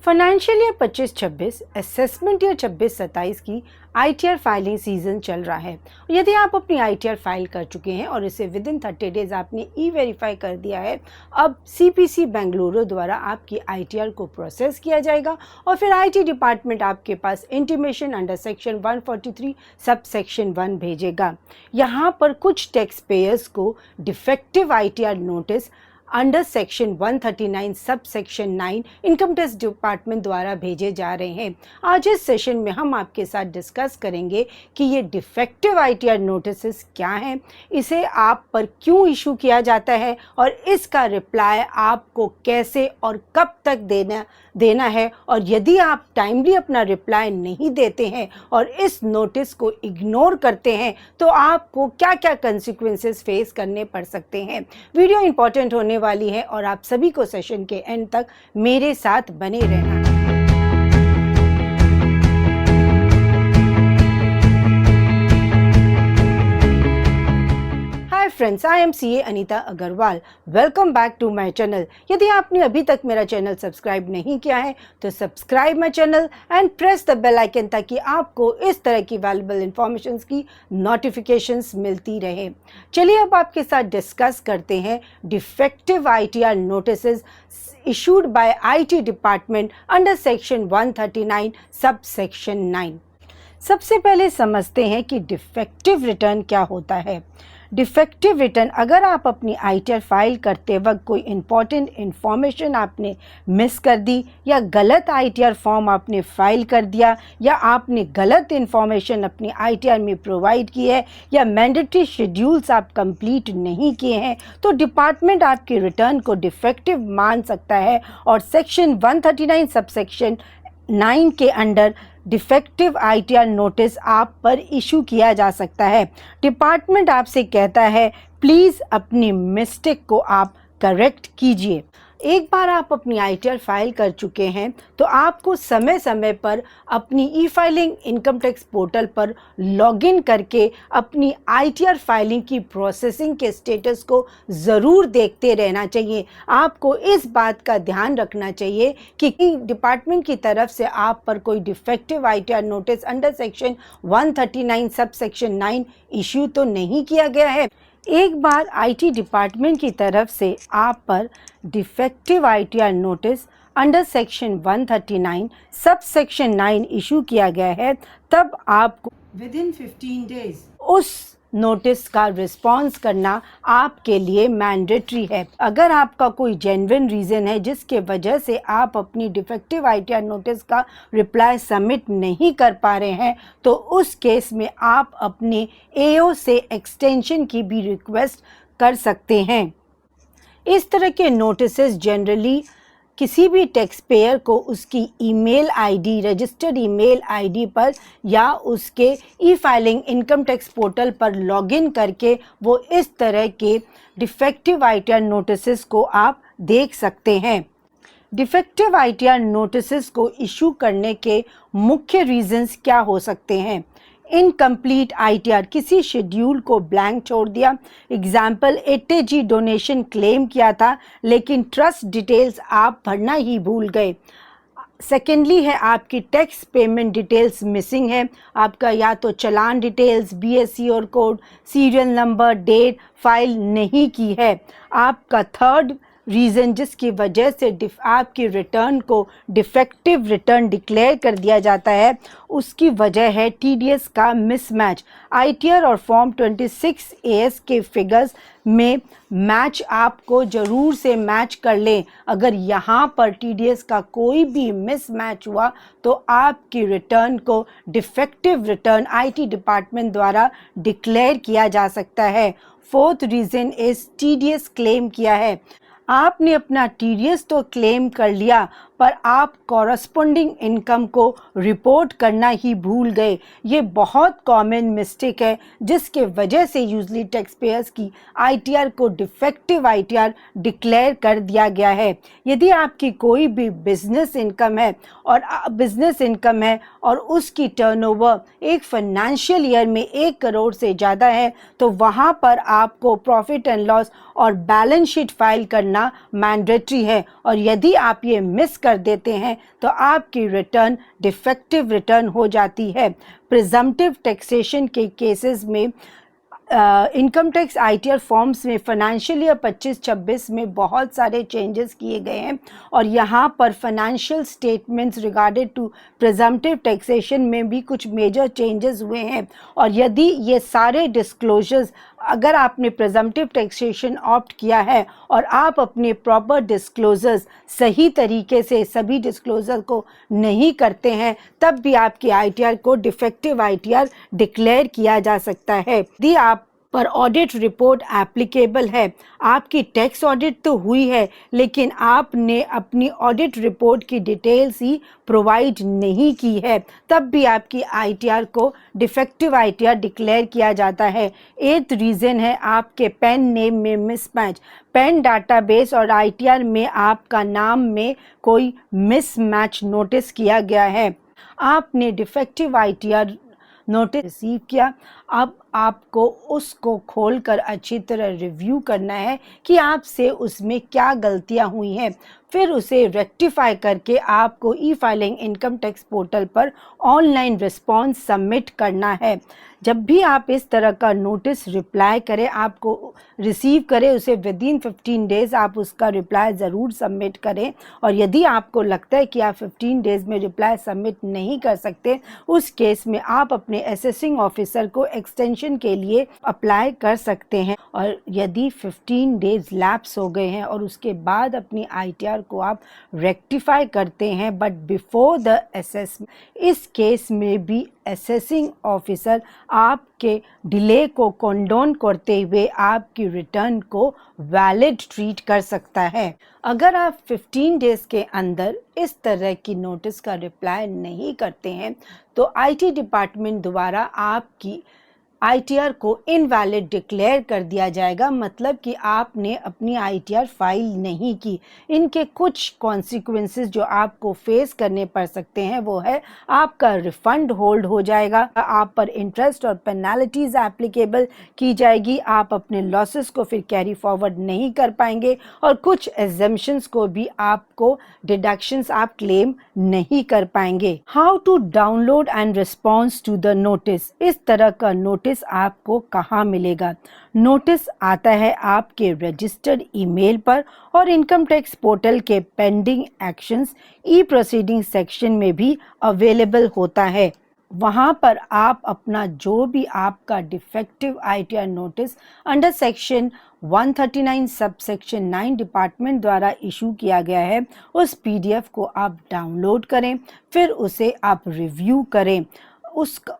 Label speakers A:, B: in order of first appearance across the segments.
A: Financial year 25-26 assessment year 26-27 की ITR filing season चल रहा है। यदि आप अपनी आईटीआर फाइल कर चुके हैं और इसे विद इन 30 डेज आपने ई वेरीफाई कर दिया है, अब सीपीसी बेंगलुरु द्वारा आपकी आईटीआर को प्रोसेस किया जाएगा और फिर आईटी डिपार्टमेंट आपके पास intimation under section 143 sub section 1 भेजेगा। यहाँ पर कुछ टैक्स पेयर्स को defective ITR notice under section 139 sub section 9 income tax department द्वारा भेजे जा रहे हैं। आज इस सेशन में हम आपके साथ डिस्कस करेंगे कि ये डिफेक्टिव आईटीआर नोटिस क्या हैं, इसे आप पर क्यों इशू किया जाता है और इसका रिप्लाई आपको कैसे और कब तक देना है, और यदि आप टाइमली अपना रिप्लाई नहीं देते हैं और इस नोटिस को इग्नोर करते हैं तो आपको क्या क्या कंसिक्वेंसेस फेस करने पड़ सकते हैं। वीडियो इंपॉर्टेंट होने वाली है और आप सभी को सेशन के एंड तक मेरे साथ बने रहना है। Friends, I am CA Anita Agrawal. Welcome back to my channel. यदि आपने अभी तक मेरा चैनल सब्सक्राइब नहीं किया है तो subscribe my channel and press the bell icon ताकि आपको इस तरह की वैल्यूएबल इंफॉर्मेशंस की नोटिफिकेशंस मिलती रहे। चलिए अब आपके साथ डिस्कस करते हैं defective ITR notices issued by IT department under section 139 sub section 9। सबसे पहले समझते हैं कि डिफेक्टिव रिटर्न क्या होता है। डिफेक्टिव रिटर्न, अगर आप अपनी आईटीआर फाइल करते वक्त कोई इंपॉर्टेंट इन्फॉर्मेशन आपने मिस कर दी या गलत आईटीआर फॉर्म आपने फाइल कर दिया या आपने गलत इन्फॉर्मेशन अपनी आईटीआर में प्रोवाइड की है या मैंडेटरी शेड्यूल्स आप कंप्लीट नहीं किए हैं तो डिपार्टमेंट आपके रिटर्न को डिफेक्टिव मान सकता है और सेक्शन 139 सब सेक्शन 9 के अंडर डिफेक्टिव आईटीआर नोटिस आप पर इशू किया जा सकता है। डिपार्टमेंट आपसे कहता है प्लीज़ अपनी मिस्टेक को आप करेक्ट कीजिए। एक बार आप अपनी आईटीआर फाइल कर चुके हैं तो आपको समय समय पर अपनी ई फाइलिंग इनकम टैक्स पोर्टल पर लॉगिन करके अपनी आईटीआर फाइलिंग की प्रोसेसिंग के स्टेटस को ज़रूर देखते रहना चाहिए। आपको इस बात का ध्यान रखना चाहिए कि डिपार्टमेंट की तरफ से आप पर कोई defective ITR notice under section 139 sub section 9 issue तो नहीं किया गया है। एक बार आईटी डिपार्टमेंट की तरफ से आप पर defective ITR notice under section 139 sub section 9 issue किया गया है तब आपको विद इन 15 डेज उस नोटिस का रिस्पॉन्स करना आपके लिए मैंडेटरी है। अगर आपका कोई जेन्युइन रीज़न है जिसके वजह से आप अपनी डिफेक्टिव आईटीआर नोटिस का रिप्लाई सबमिट नहीं कर पा रहे हैं तो उस केस में आप अपने एओ से एक्सटेंशन की भी रिक्वेस्ट कर सकते हैं। इस तरह के नोटिसेस जनरली किसी भी टैक्स पेयर को उसकी email ID, registered email ID पर या उसके ई फाइलिंग इनकम टैक्स पोर्टल पर लॉगिन करके वो इस तरह के डिफेक्टिव आईटीआर नोटिसेस को आप देख सकते हैं। डिफेक्टिव आईटीआर नोटिसेस को इशू करने के मुख्य रीजंस क्या हो सकते हैं। इनकम्प्लीट आईटीआर, किसी शेड्यूल को ब्लैंक छोड़ दिया। एग्जाम्पल, 80G डोनेशन क्लेम किया था लेकिन ट्रस्ट डिटेल्स आप भरना ही भूल गए। सेकेंडली है आपकी टैक्स पेमेंट डिटेल्स मिसिंग है। आपका या तो चालान डिटेल्स, बीएससी और कोड, सीरियल नंबर, डेट फाइल नहीं की है। आपका थर्ड रीज़न जिसकी वजह से आपकी रिटर्न को डिफेक्टिव रिटर्न डिक्लेयर कर दिया जाता है उसकी वजह है टीडीएस का मिसमैच। आईटीआर और फॉर्म 26 एएस के फिगर्स में मैच आपको ज़रूर से मैच कर लें। अगर यहाँ पर टीडीएस का कोई भी मिसमैच हुआ तो आपकी रिटर्न को डिफेक्टिव रिटर्न आईटी डिपार्टमेंट द्वारा डिक्लेयर किया जा सकता है। फोर्थ रीज़न इस टीडीएस क्लेम किया है। आपने अपना टीडीएस तो क्लेम कर लिया पर आप कॉरस्पॉन्डिंग इनकम को रिपोर्ट करना ही भूल गए। ये बहुत कॉमन मिस्टेक है जिसके वजह से यूजली टैक्स पेयर्स की आईटीआर को डिफेक्टिव आईटीआर डिक्लेयर कर दिया गया है। यदि आपकी कोई भी बिजनेस इनकम है और उसकी टर्नओवर एक फाइनेंशियल ईयर में 1 करोड़ से ज़्यादा है तो वहाँ पर आपको प्रॉफिट एंड लॉस और बैलेंस शीट फाइल करना मैंडेटरी है। और यदि आप ये मिस कर देते हैं तो आपकी रिटर्न डिफेक्टिव रिटर्न हो जाती है। प्रिजम्पटिव टैक्सेशन के केसेस में इनकम टैक्स आईटीआर फॉर्म्स में फाइनेंशियल ईयर 25-26 में बहुत सारे चेंजेस किए गए हैं और यहाँ पर financial statements regarded to presumptive taxation में भी कुछ मेजर चेंजेस हुए हैं। और यदि ये सारे डिस्क्लोजर्स, अगर आपने प्रिजम्पटिव टैक्सेशन ऑप्ट किया है और आप अपने प्रॉपर डिस्क्लोजर्स सही तरीके से सभी डिस्क्लोजर को नहीं करते हैं, तब भी आपकी आईटीआर को डिफेक्टिव आईटीआर डिक्लेयर किया जा सकता है। यदि आप पर ऑडिट रिपोर्ट एप्लीकेबल है, आपकी टैक्स ऑडिट तो हुई है लेकिन आपने अपनी ऑडिट रिपोर्ट की डिटेल्स ही प्रोवाइड नहीं की है, तब भी आपकी आईटीआर को डिफेक्टिव आईटीआर डिक्लेयर किया जाता है। 8th रीज़न है आपके पैन नेम में मिसमैच। पैन डाटाबेस और आईटीआर में आपका नाम में कोई मिसमैच नोटिस किया गया है। आपने डिफेक्टिव आईटीआर नोटिस रिसीव किया, अब आपको उसको खोलकर अच्छी तरह रिव्यू करना है कि आपसे उसमें क्या गलतियां हुई हैं। फिर उसे रेक्टिफाई करके आपको ई फाइलिंग इनकम टैक्स पोर्टल पर ऑनलाइन रिस्पॉन्स सबमिट करना है। जब भी आप इस तरह का नोटिस रिप्लाई करें, आपको रिसीव करें, उसे विदिन 15 डेज़ आप उसका रिप्लाई ज़रूर सबमिट करें। और यदि आपको लगता है कि आप 15 डेज़ में रिप्लाई सबमिट नहीं कर सकते, उस केस में आप अपने असेसिंग ऑफिसर को एक्सटेंशन के लिए अप्लाई कर सकते हैं। और यदि 15 डेज़ लैप्स हो गए हैं और उसके बाद अपनी आईटीआर को आप रेक्टिफाई करते हैं बट बिफोर द असेसमेंट, इस केस में भी असेसिंग ऑफिसर आपके डिले को कंडोन करते हुए आपकी रिटर्न को वैलिड ट्रीट कर सकता है। अगर आप 15 डेज़ के अंदर इस तरह की नोटिस का रिप्लाई नहीं करते हैं तो आईटी डिपार्टमेंट द्वारा आपकी आईटीआर को इनवैलिड डिक्लेयर कर दिया जाएगा, मतलब कि आपने अपनी आईटीआर फाइल नहीं की। इनके कुछ कॉन्सिक्वेंसेस जो आपको फेस करने पड़ सकते हैं वो है आपका रिफंड होल्ड हो जाएगा, आप पर इंटरेस्ट और पेनल्टीज एप्लीकेबल की जाएगी, आप अपने लॉसेस को फिर कैरी फॉरवर्ड नहीं कर पाएंगे और कुछ एग्जम्पशंस को भी आपको डिडक्शंस आप क्लेम नहीं कर पाएंगे। How to download and response to the notice. इस तरह का नोटिस आपको कहाँ मिलेगा? नोटिस आता है आपके रजिस्टर्ड ईमेल पर और इनकम टैक्स पोर्टल के पेंडिंग एक्शंस ई प्रोसीडिंग सेक्शन में भी अवेलेबल होता है। वहाँ पर आप अपना जो भी आपका defective ITR notice under section 139 sub section 9 department द्वारा इशू किया गया है, उस पीडीएफ को आप डाउनलोड करें, फिर उसे आप रिव्यू करें।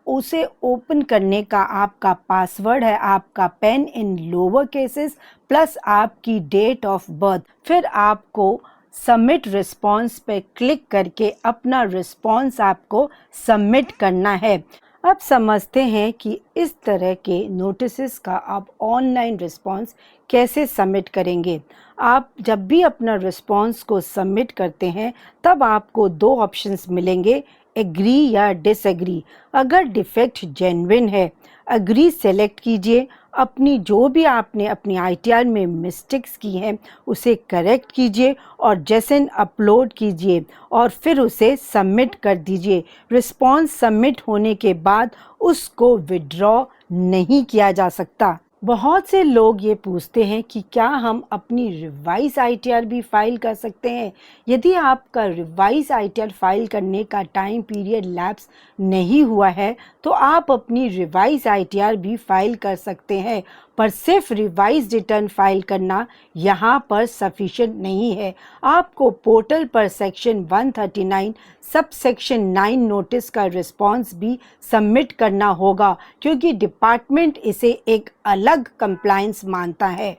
A: उसे ओपन करने का आपका पासवर्ड है आपका pain in lower cases plus आपकी डेट ऑफ बर्थ। फिर आपको सबमिट रिस्पॉन्स पे क्लिक करके अपना रिस्पॉन्स आपको सबमिट करना है। अब समझते हैं कि इस तरह के नोटिसेस का आप ऑनलाइन रिस्पॉन्स कैसे सबमिट करेंगे। आप जब भी अपना रिस्पॉन्स को सबमिट करते हैं तब आपको 2 ऑप्शंस मिलेंगे, एग्री या डिसएग्री। अगर डिफेक्ट जेन्युइन है, एग्री सेलेक्ट कीजिए, अपनी जो भी आपने अपनी आईटीआर में मिस्टेक्स की हैं उसे करेक्ट कीजिए और जेसन अपलोड कीजिए और फिर उसे सबमिट कर दीजिए। रिस्पॉन्स सबमिट होने के बाद उसको विड्रॉ नहीं किया जा सकता। बहुत से लोग ये पूछते हैं कि क्या हम अपनी रिवाइज आईटीआर भी फाइल कर सकते हैं। यदि आपका रिवाइज आईटीआर फाइल करने का टाइम पीरियड लैप्स नहीं हुआ है तो आप अपनी रिवाइज आईटीआर भी फाइल कर सकते हैं, पर सिर्फ रिवाइज रिटर्न फाइल करना यहाँ पर सफिशिएंट नहीं है। आपको पोर्टल पर सेक्शन 139 सब सेक्शन 9 नोटिस का रिस्पॉन्स भी सबमिट करना होगा क्योंकि डिपार्टमेंट इसे एक अलग कंप्लायंस मानता है।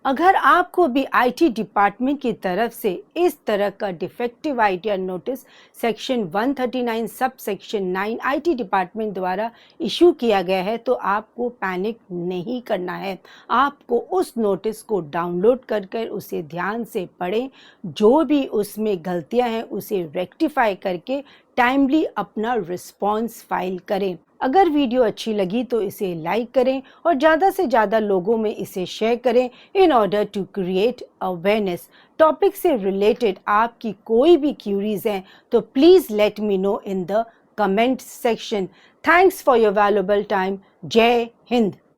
A: अगर आपको भी आईटी डिपार्टमेंट की तरफ से इस तरह का defective ITR notice section 139 sub section 9 IT department द्वारा इशू किया गया है तो आपको पैनिक नहीं करना है। आपको उस नोटिस को डाउनलोड कर उसे ध्यान से पढ़ें, जो भी उसमें गलतियां हैं उसे रेक्टिफाई करके टाइमली अपना रिस्पॉन्स फाइल करें। अगर वीडियो अच्छी लगी तो इसे लाइक करें और ज़्यादा से ज़्यादा लोगों में इसे शेयर करें in order to create awareness. Topic से रिलेटेड आपकी कोई भी क्यूरीज हैं तो please let me know in the comment section. Thanks for your valuable time. जय हिंद।